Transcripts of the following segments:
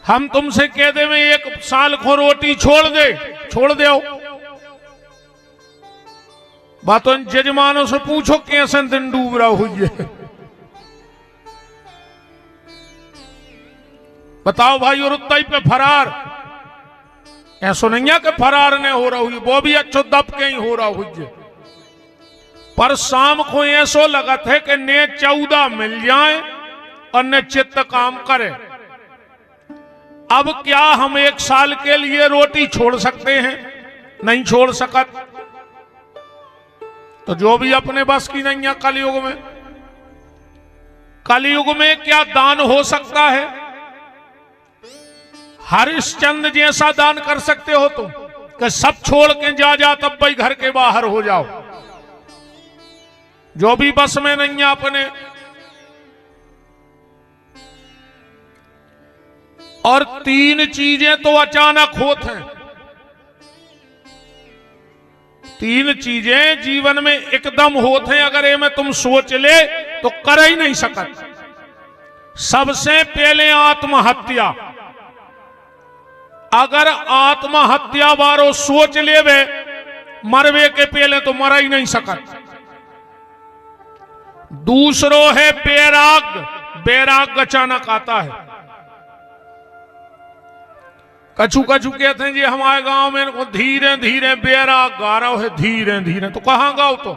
हम तुमसे कह दे में 1 साल को रोटी छोड़ दे बातों जजमानों से पूछो कैसे दिन डूब रहा हुई है। बताओ भाई, और उत्तई पे फरार ऐसा नहीं है कि फरार ने हो रहा हुई, वो भी अच्छो दब के ही हो रहा हुई है। पर शाम को ऐसो लगत है कि ने 14 मिल जाए और ने चित्त काम करे। अब क्या हम 1 साल के लिए रोटी छोड़ सकते हैं? नहीं छोड़ सकत। तो जो भी अपने बस की नहीं है कलयुग में क्या दान हो सकता है? हरिश्चंद्र जैसा दान कर सकते हो तुम कि सब छोड़ के जा तब भाई घर के बाहर हो जाओ। जो भी बस में नहीं है अपने। और 3 चीजें तो अचानक होत हैं। 3 चीजें जीवन में एकदम होत हैं, अगर ये में तुम सोच ले तो कर ही नहीं सकत। सबसे पहले आत्महत्या। अगर आत्महत्या बारो सोच लेवे मरवे के पहले तो मर ही नहीं सकत। दूसरो है बैराग अचानक आता है। कछु कहते हैं जी हमारे गांव में धीरे धीरे बैराग गा रहा है, धीरे धीरे। तो कहां गाओ? तो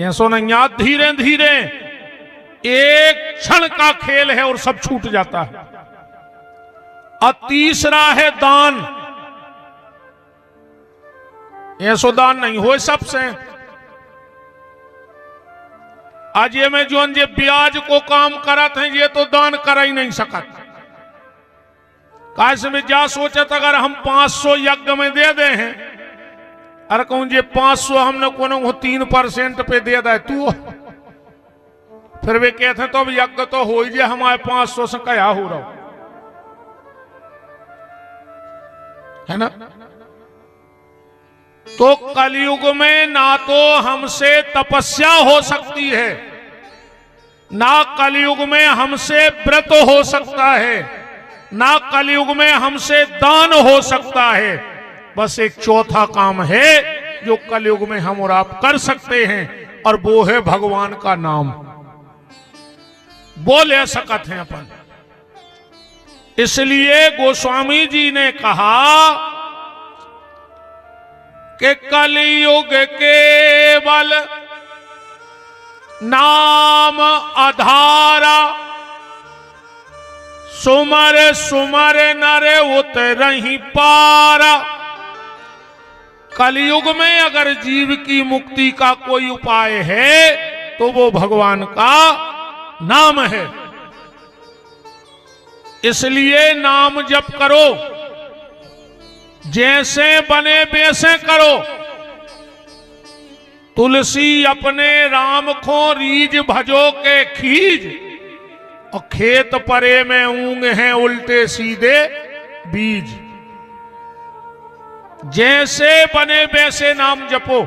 ऐसो नहीं याद, धीरे धीरे एक क्षण का खेल है और सब छूट जाता है। और तीसरा है दान। ऐसो दान नहीं हो सबसे। आज ये में जो ब्याज को काम करत हैं ये तो दान कर ही नहीं सकत। कैसे में जा सोचत अगर हम 500 यज्ञ में दे दे हैं, अरे कहूं ये 500 हमने को 3% पे दे दे तू, फिर वे कहते हैं तो अब यज्ञ तो हो ही जाए, हमारे 500 से क्या हो रहा है ना। तो कलयुग में ना तो हमसे तपस्या हो सकती है, ना कलयुग में हमसे व्रत हो सकता है, ना कलयुग में हमसे दान हो सकता है। बस एक चौथा काम है जो कलयुग में हम और आप कर सकते हैं, और वो है भगवान का नाम। वो ले सकते हैं अपन। इसलिए गोस्वामी जी ने कहा कि कलयुग केवल नाम आधारा, सुमर सुमर नरे उतरहि पारा। कलयुग में अगर जीव की मुक्ति का कोई उपाय है तो वो भगवान का नाम है। इसलिए नाम जप करो, जैसे बने वैसे करो। तुलसी अपने राम को रीज भजो के खीज, और खेत परे में ऊंग हैं उल्टे सीधे बीज। जैसे बने वैसे नाम जपो।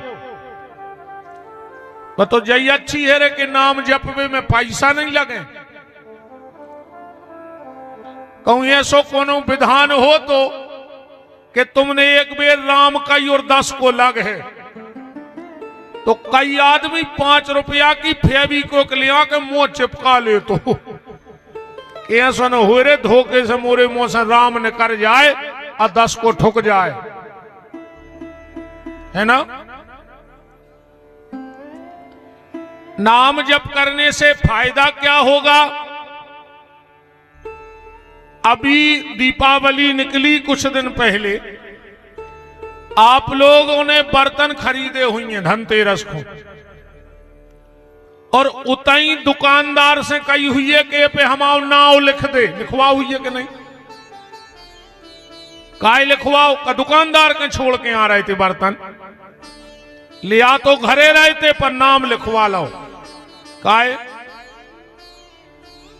तो जय अच्छी है रे कि नाम जपवे में पैसा नहीं लगे। कहूं ऐसो कोनो विधान हो तो कि तुमने एक बेर राम कई और 10 को लग है, तो कई आदमी 5 रुपया की फेविक्विक लिया के मुंह चिपका ले। तो ऐसा न हो रे धोखे से मोरे मुंह से राम ने कर जाए और 10 को ठुक जाए, है ना। नाम जप करने से फायदा क्या होगा? अभी दीपावली निकली कुछ दिन पहले, आप लोगों ने बर्तन खरीदे हुई हैं धनतेरस को, और उतई दुकानदार से कही हुई है कि पे हमारा नाव लिख दे। लिखवा हुई है कि नहीं? काय लिखवाओ का दुकानदार के छोड़ के आ रहे थे बर्तन, लिया तो घरे रहे थे पर नाम लिखवा लो। काय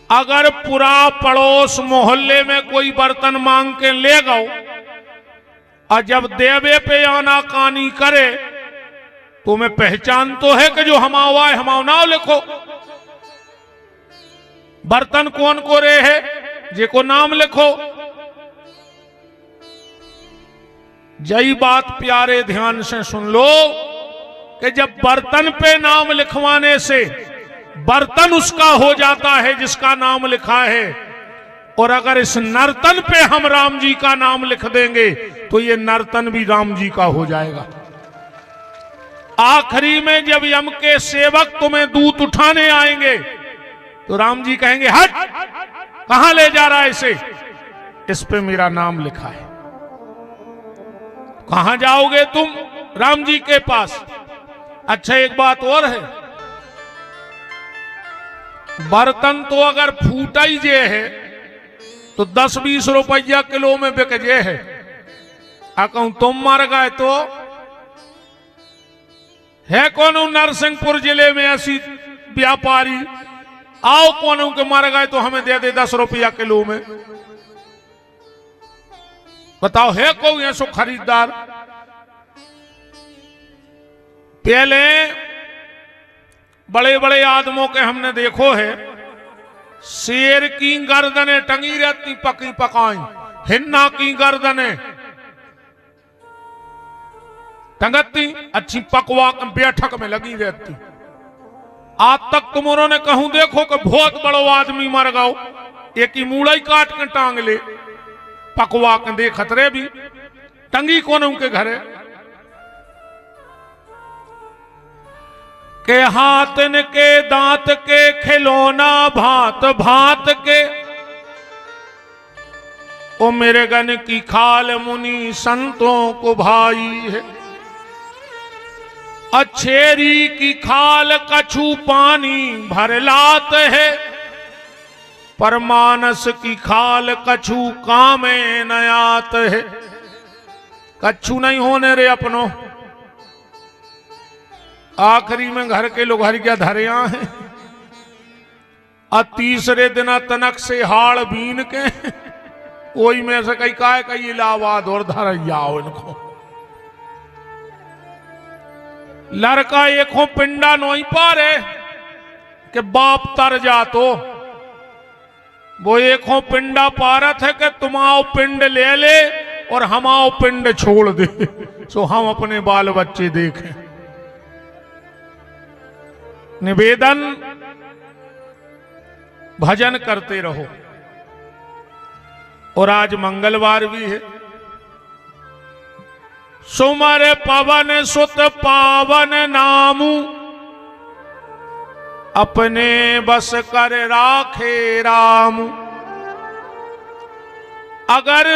अगर पूरा पड़ोस मोहल्ले में कोई बर्तन मांग के ले गओ, और जब देवे पे आना कानी करे तो मैं पहचान तो है कि जो हमावा है हमाव नाव लिखो। बर्तन कौन को रे है? जेको नाम लिखो। यही बात प्यारे ध्यान से सुन लो कि जब बर्तन पे नाम लिखवाने से बर्तन उसका हो जाता है जिसका नाम लिखा है, और अगर इस नर्तन पे हम राम जी का नाम लिख देंगे तो ये नर्तन भी राम जी का हो जाएगा। आखिरी में जब यम के सेवक तुम्हें दूत उठाने आएंगे तो राम जी कहेंगे, हट, कहां ले जा रहा है इसे? इस पे मेरा नाम लिखा है। कहां जाओगे तुम? राम जी के पास। अच्छा, एक बात और है, बर्तन तो अगर फूटा ही जे है तो 10-20 रुपया किलो में बिक जे है। कहूं तुम मर गए तो है कौन नरसिंहपुर जिले में ऐसी व्यापारी, आओ कौन के मर गए तो हमें दे दे 10 रुपया किलो में? बताओ, है कोई ऐसो खरीदार? पहले बड़े बड़े आदमों के हमने देखो है, शेर की गर्दनें टंगी रहती पकी पकाई, हिन्ना की गर्दनें टंगती अच्छी पकवा बैठक में लगी रहती। आज तक तुम उन्होंने कहूं देखो कि बहुत बड़ो आदमी मर गओ, एक ही मूड़ा काट के टांग ले, पकवा के देखत रे भी टंगी कौन उनके घरे के हाथन के दांत के खिलौना भांत भांत के, ओ मेरे गन की खाल मुनि संतों को भाई है। अच्छेरी की खाल कछु पानी भर लात है, पर मानस की खाल कछु कामे न आत है। कछु नहीं होने रे अपनो। आखिरी में घर के लोग हरिया धरिया हैं, और तीसरे दिन तनक से हाड़ बीन के कोई में से कई काय कई इलाहाबाद और धरैया इनको। लड़का एको पिंडा नोई पारे कि बाप तर जा, तो वो एको पिंडा पारत है कि तुम आओ पिंड ले ले और हम आओ पिंड छोड़ दे, सो हम अपने बाल बच्चे देखें। निवेदन, भजन करते रहो। और आज मंगलवार भी है। सुमर पवन सुत पावन नामू, अपने बस कर राखे राम। अगर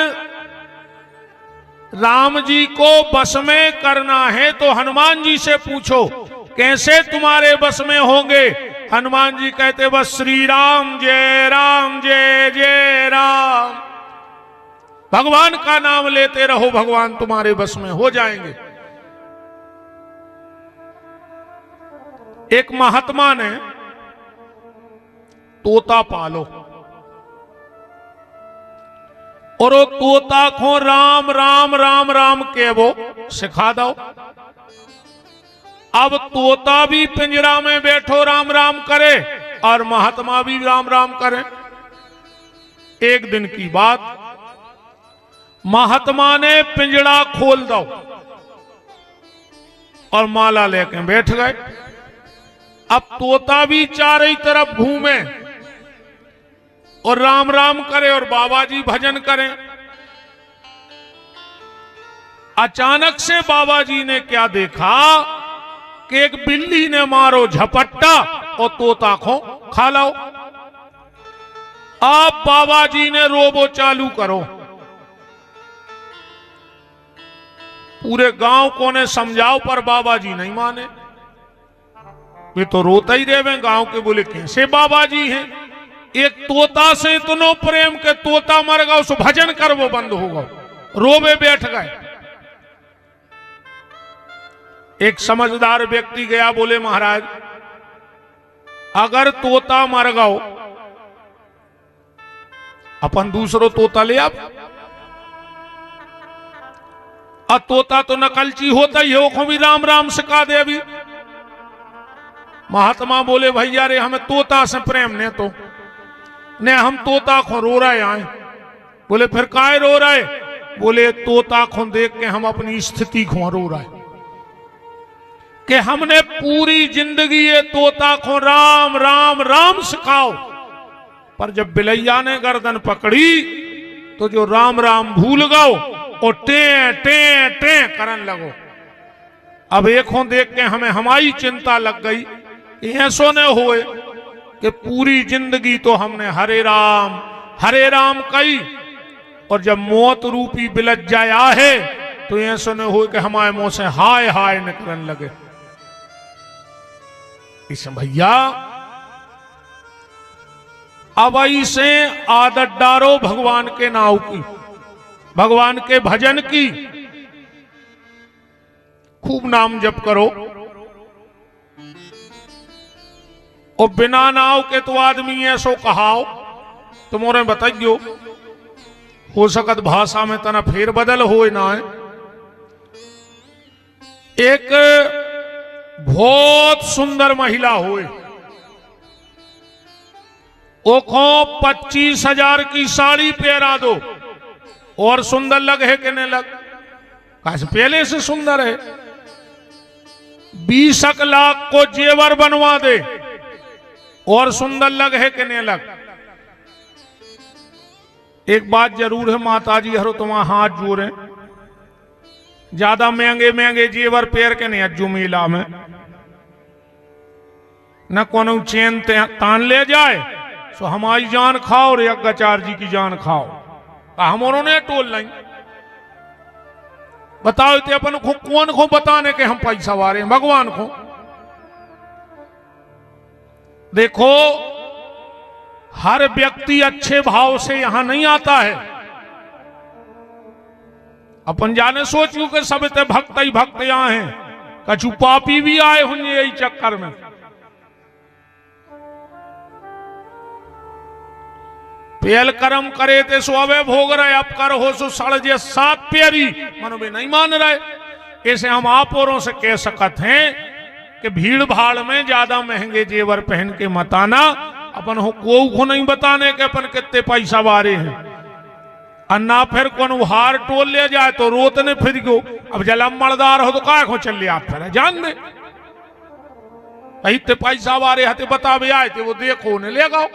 राम जी को बस में करना है तो हनुमान जी से पूछो कैसे तुम्हारे बस में होंगे। हनुमान जी कहते बस श्री राम जय जय राम। भगवान का नाम लेते रहो, भगवान तुम्हारे बस में हो जाएंगे। एक महात्मा ने तोता पालो और वो तोता को राम राम राम राम के वो सिखा दो। अब तोता भी पिंजरा में बैठो राम राम करे और महात्मा भी राम राम करे। एक दिन की बात, महात्मा ने पिंजरा खोल दो और माला लेके बैठ गए। अब तोता भी चारों तरफ घूमे और राम राम करे और बाबा जी भजन करें। अचानक से बाबा जी ने क्या देखा कि एक बिल्ली ने मारो झपट्टा और तोता को खा लो। आप बाबा जी ने रोबो चालू करो। पूरे गांव को ने समझाओ पर बाबा जी नहीं माने। वे तो रोता ही रहे। गांव के बोले कैसे बाबा जी हैं, एक तोता से इतनो प्रेम के तोता मर गया, उस भजन कर वो बंद होगा। रोवे बैठ गए। एक समझदार व्यक्ति गया, बोले महाराज अगर तोता मर गओ अपन दूसरो तोता ले आप। तोता तो नकलची होता ही है, वो भी राम राम सिखा दे। अभी महात्मा बोले भैया रे हमें तोता से प्रेम ने तो ने हम तोता को रो रहे आए। बोले फिर काहे रो रहे? बोले तोता को देख के हम अपनी स्थिति को रो रहे कि हमने पूरी जिंदगी ये तोता को राम राम राम सिखाओ, पर जब बिलैया ने गर्दन पकड़ी तो जो राम राम भूल गओ और टे टे टे करन लगो। अब एक देख के हमें हमारी चिंता लग गई, ऐसो न होए कि पूरी जिंदगी तो हमने हरे राम कही और जब मौत रूपी बिलज जाया है तो ऐसो न हो कि हमारे मुंह से हाय हाय निकलने लगे। इस भैया अब ऐसे आदत डारो भगवान के नाव की, भगवान के भजन की, खूब नाम जप करो। और बिना नाव के तो आदमी ऐसो कहाओ तुम्हारे बताइयो, हो सकत भाषा में तना फेर बदल हो ना है। एक बहुत सुंदर महिला होए, ओखो 25,000 की साड़ी पहरा दो और सुंदर लग है कि नहीं लग? कैसे पहले से सुंदर है। 20 लाख को जेवर बनवा दे और सुंदर लग है कि नहीं लग? एक बात जरूर है माताजी हरो तुम्हारा हाथ जोड़े, ज्यादा महंगे महंगे जेवर पैर के नहीं अज्जू मेला में न कोनो चैन तान ले जाए सो हमारी जान खाओ रे अग्गाचार जी की जान खाओ। हमारों ने टोल नहीं बताओ ते अपन को कौन को बताने के हम पैसा वारे हैं? भगवान को देखो, हर व्यक्ति अच्छे भाव से यहां नहीं आता है। अपन जाने सोचू कि सब इतने भक्त ही भक्त यहां हैं, कछु पापी भी आए होंगे यही चक्कर में। पेल कर्म करे थे सो अवे भोग रहे, अब कर हो सो सड़ जे 7 प्यारी मनो भी नहीं मान रहे। ऐसे हम आप औरों से कह सकत हैं कि भीड़ भाड़ में ज्यादा महंगे जेवर पहन के मत आना। अपन को नहीं बताने के अपन कितने पैसा वारे हैं, अन्ना फिर कौन हार टोल ले जाए तो रोतने फिर गो। अब जलम मर्दार हो तो काय को चल आप फिर जान दे इतने पैसा वारे हते बतावे आए थे वो देखो ने ले गाओ।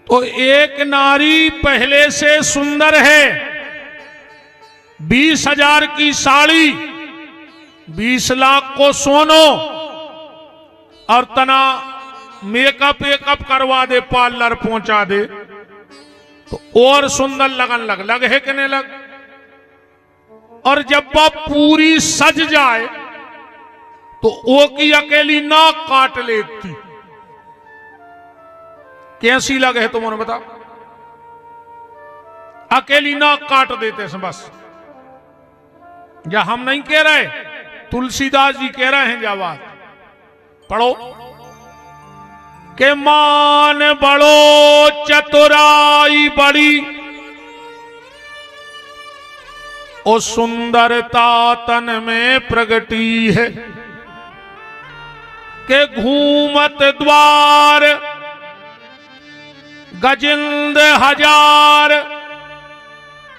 तो एक नारी पहले से सुंदर है, 20,000 की साड़ी, 20 लाख को सोनो और तना मेकअप वेकअप करवा दे, पार्लर पहुंचा दे तो और सुंदर लगन लग है कि नहीं लग? और जब वह पूरी सज जाए तो वो की अकेली नाक काट लेती, कैसी लगे है तुम्हारे बताओ? अकेली नाक काट देते हैं बस। या हम नहीं कह रहे, तुलसीदास जी कह रहे हैं, जावाद पढ़ो के मान बड़ो चतुराई बड़ी ओ सुंदरता तन में प्रगटी है के घूमत द्वार गजिंद हजार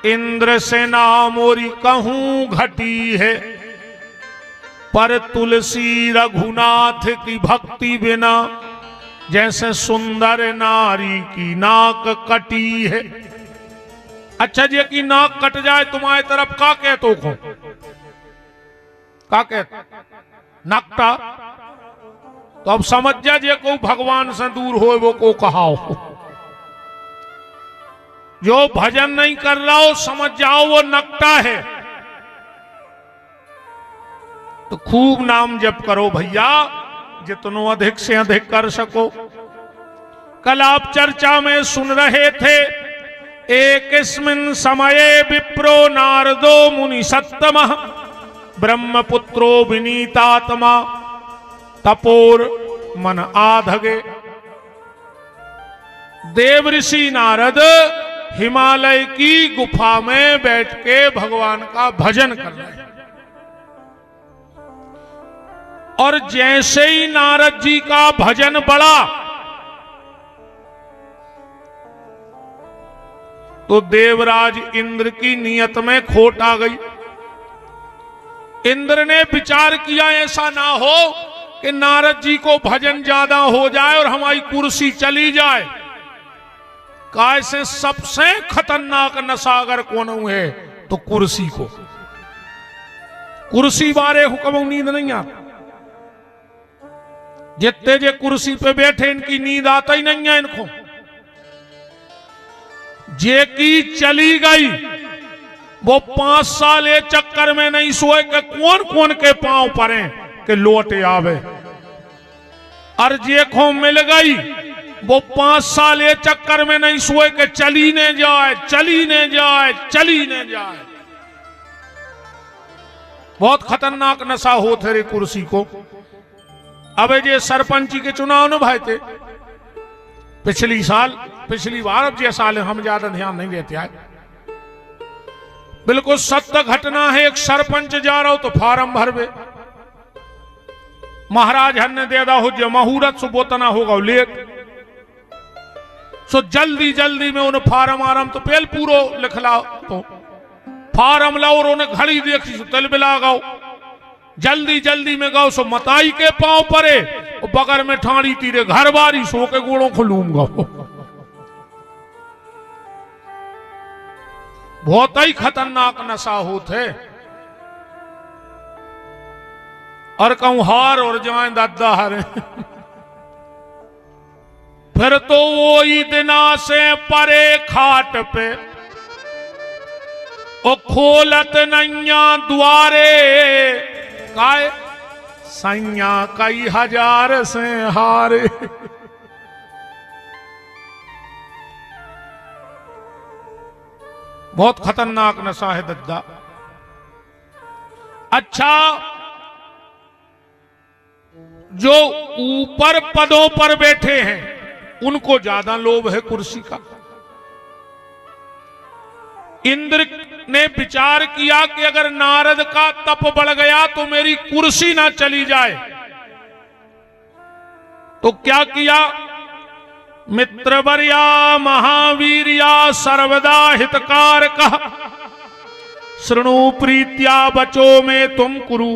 इंद्र सेना मोरी कहूं घटी है पर तुलसी रघुनाथ की भक्ति बिना जैसे सुंदर नारी की नाक कटी है। अच्छा जी की नाक कट जाए तुम्हारे तरफ का कहतो को का कह नकटा, तो अब समझ जा जे को भगवान से दूर हो वो को कहाओ। जो भजन नहीं कर रहा हो समझ जाओ वो नकटा है। तो खूब नाम जप करो भैया, जितनो अधिक से अधिक कर सको। कल आप चर्चा में सुन रहे थे, एकस्मिन् समये विप्रो नारदो मुनि सत्तमः ब्रह्मपुत्रो विनीतात्मा तपोर मन आधगे। देव ऋषि नारद हिमालय की गुफा में बैठ के भगवान का भजन कर रहे हैं और जैसे ही नारद जी का भजन बढ़ा तो देवराज इंद्र की नियत में खोट आ गई। इंद्र ने विचार किया ऐसा ना हो कि नारद जी को भजन ज्यादा हो जाए और हमारी कुर्सी चली जाए। कैसे सबसे खतरनाक नशा अगर कौन है तो कुर्सी को, कुर्सी बारे हुक्म नींद नहीं आती। जितने जे कुर्सी पे बैठे इनकी नींद आता ही नहीं है इनको। जे की चली गई वो 5 साल ये चक्कर में नहीं सोए कि कौन कौन के पांव पड़े कि लौटे आवे। और जे को मिल गई वो 5 साल ये चक्कर में नहीं सोए कि चली ने जाए, चली ने जाए, चली ने जाए। बहुत खतरनाक नशा होते रे कुर्सी को। अब जे सरपंची के चुनाव न भाई थे पिछली बार, अब जे साल हम ज्यादा ध्यान नहीं देते आए। बिल्कुल सत्य घटना है। एक सरपंच जा रहा हो तो फार्म भरवे, महाराज हन ने दे दा हो जो मुहूर्त सुबोतना होगा लेट, सो जल्दी जल्दी में उन्हें फार्म आराम तो पहल पूरो लिखला तो फार्म लाओ और उन्हें घड़ी देखी सो तल बिला गाओ, जल्दी जल्दी में गाओ सो मताई के पांव परे बगर में ठाणी तीरे घर बारी सो के गोड़ों को लूंगा। बहुत ही खतरनाक नशा होते। और कहूं हार और जाए दादा हरे फिर तो वो ही दिना से परे खाट पे ओ खोलत नैया द्वारे काय सैया कई हजार से हारे। बहुत खतरनाक नशा है दद्दा। अच्छा, जो ऊपर पदों पर बैठे हैं उनको ज्यादा लोभ है कुर्सी का। इंद्र ने विचार किया कि अगर नारद का तप बढ़ गया तो मेरी कुर्सी ना चली जाए, तो क्या किया, मित्रवर्या महावीर्या सर्वदा हितकार कह शृणु प्रीत्या बचो में तुम कुरु।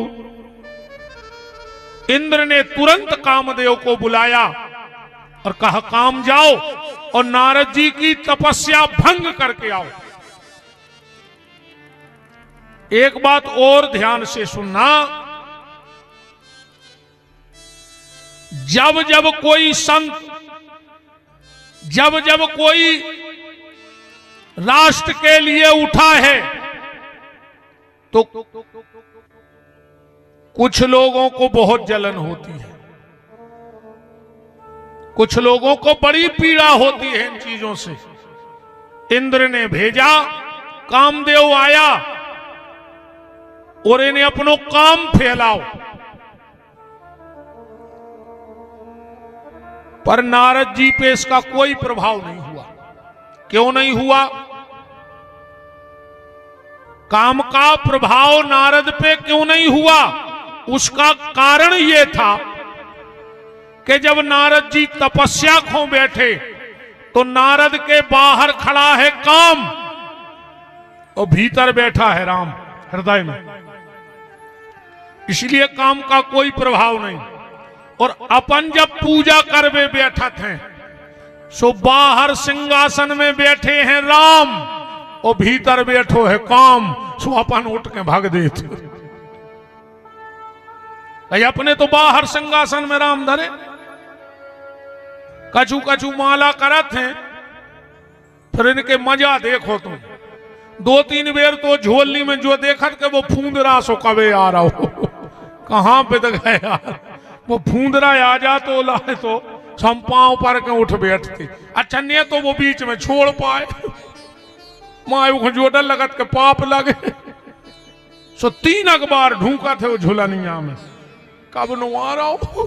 इंद्र ने तुरंत कामदेव को बुलाया और कहा काम जाओ और नारद जी की तपस्या भंग करके आओ। एक बात और ध्यान से सुनना, जब जब कोई संत, जब जब कोई राष्ट्र के लिए उठा है तो कुछ लोगों को बहुत जलन होती है, कुछ लोगों को बड़ी पीड़ा होती है इन चीजों से। इंद्र ने भेजा, कामदेव आया और इन्हें अपनो काम फैलाओ। पर नारद जी पे इसका कोई प्रभाव नहीं हुआ। क्यों नहीं हुआ? काम का प्रभाव नारद पे क्यों नहीं हुआ? उसका कारण यह था कि जब नारद जी तपस्या खो बैठे तो नारद के बाहर खड़ा है काम और भीतर बैठा है राम हृदय में, इसलिए काम का कोई प्रभाव नहीं। और अपन जब पूजा करवे बैठा थे सो बाहर सिंहासन में बैठे हैं राम और भीतर बैठो है काम, सो अपन उठ के भाग देते। अपने तो बाहर सिंहासन में राम धरे, कछु कछु माला करत हैं, फिर इनके मजा देखो तुम। 2-3 बेर तो झोली में जो देखत के वो फूंदरा सो कवे आ रहा हो कहां पे तक गए यार, वो फूंदरा आ जा तो लाए तो हम पांव पर के उठ बैठते। अच्छा ने तो वो बीच में छोड़ पाए, मायू को जोडर लगत के पाप लगे। सो 3 अखबार ढूंढा थे वो झुलनिया में, कब नु आ रहा हो,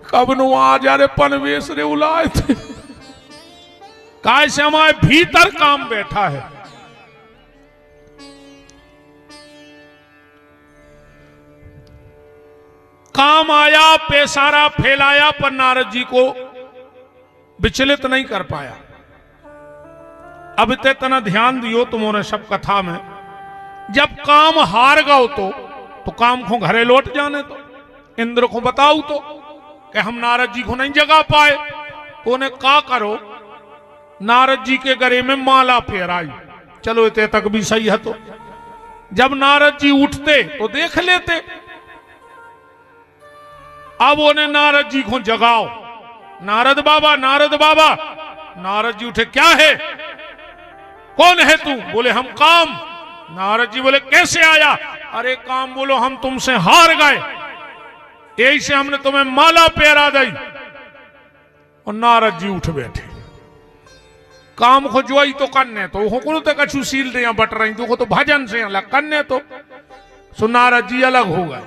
कब नु आ जा रे पनवेश रे उलाए थे। कैसे हमारे भीतर काम बैठा है। काम आया, पेशारा फैलाया, पर नारद जी को विचलित नहीं कर पाया। अब इतना ध्यान दियो तुम्हारे सब कथा में, जब काम हार गओ तो काम को घरे लौट जाने तो, इंद्र को बताओ तो कि हम नारद जी को नहीं जगा पाए, तो उन्हें का करो, नारद जी के गले में माला फेराई। चलो इतने तक भी सही है। तो जब नारद जी उठते तो देख लेते, अब उन्हें नारद जी को जगाओ, नारद बाबा, नारद बाबा। नारद जी उठे, क्या है, कौन है तू? बोले हम काम। नारद जी बोले कैसे आया? अरे काम बोलो हम तुमसे हार गए, यही से हमने तुम्हें माला पहरा दी। और नारद जी उठ बैठे, काम को जोई तो करने तो हो तो कछु सील दे बट रही तो भजन से अलग करने तो। सो नारद जी अलग हो गए।